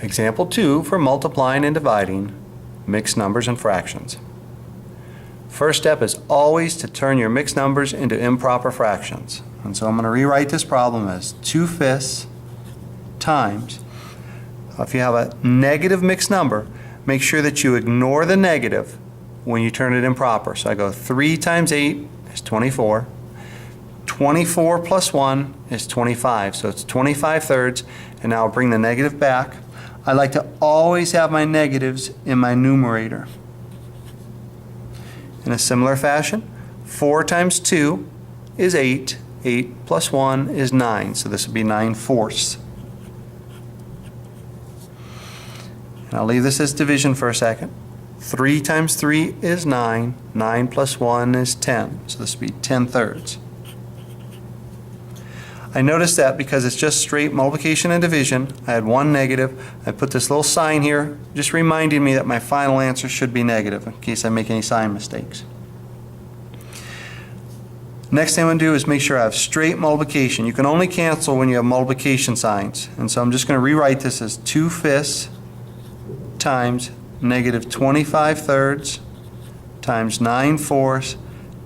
Example 2 for multiplying and dividing mixed numbers and fractions. First step is always to turn your mixed numbers into improper fractions. And so I'm going to rewrite this problem as 2/5 times. If you have a negative mixed number, make sure that you ignore the negative when you turn it improper. So I go 3 times 8 is 24. 24 plus 1 is 25. So it's 25/3. And now I'll bring the negative back. I like to always have my negatives in my numerator. In a similar fashion, 4 times 2 is 8. 8 plus 1 is 9. So this would be 9/4. And I'll leave this as division for a second. 3 times 3 is 9. 9 plus 1 is 10. So this would be 10/3. I noticed that because it's just straight multiplication and division, I had one negative. I put this little sign here, just reminding me that my final answer should be negative in case I make any sign mistakes. Next thing I'm going to do is make sure I have straight multiplication. You can only cancel when you have multiplication signs. And so I'm just going to rewrite this as 2/5 times negative 25/3 times 9/4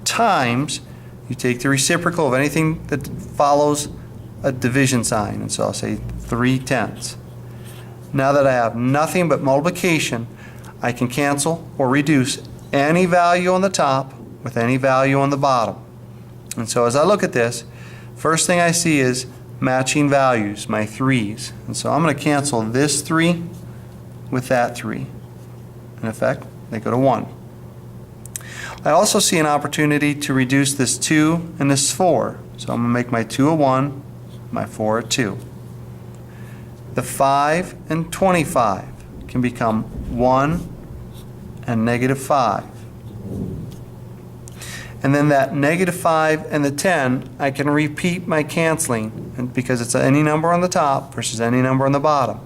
times, you take the reciprocal of anything that follows a division sign, and so I'll say 3/10. Now that I have nothing but multiplication, I can cancel or reduce any value on the top with any value on the bottom. And so as I look at this, first thing I see is matching values, my 3's. And so I'm going to cancel this 3 with that 3. In effect, they go to 1. I also see an opportunity to reduce this 2 and this 4. So I'm going to make my 2 a 1, my 4 a 2. The 5 and 25 can become 1 and negative 5. And then that negative 5 and the 10, I can repeat my canceling because it's any number on the top versus any number on the bottom.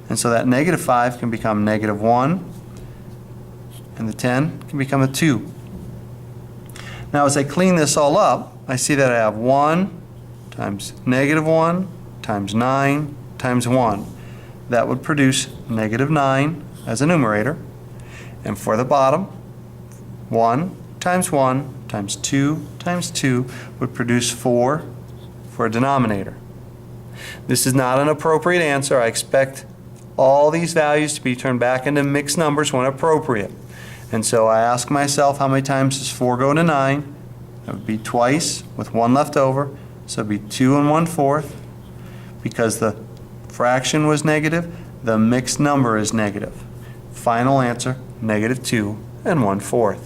And so that negative 5 can become negative 1, and the 10 can become a 2. Now as I clean this all up, I see that I have 1 times negative 1 times 9 times 1. That would produce negative 9 as a numerator. And for the bottom, 1 times 1 times 2 times 2 would produce 4 for a denominator. This is not an appropriate answer. I expect all these values to be turned back into mixed numbers when appropriate. And so I ask myself, how many times does 4 go to 9? That would be twice with 1 left over. So it would be 2 1/4. Because the fraction was negative, the mixed number is negative. Final answer, negative 2 1/4.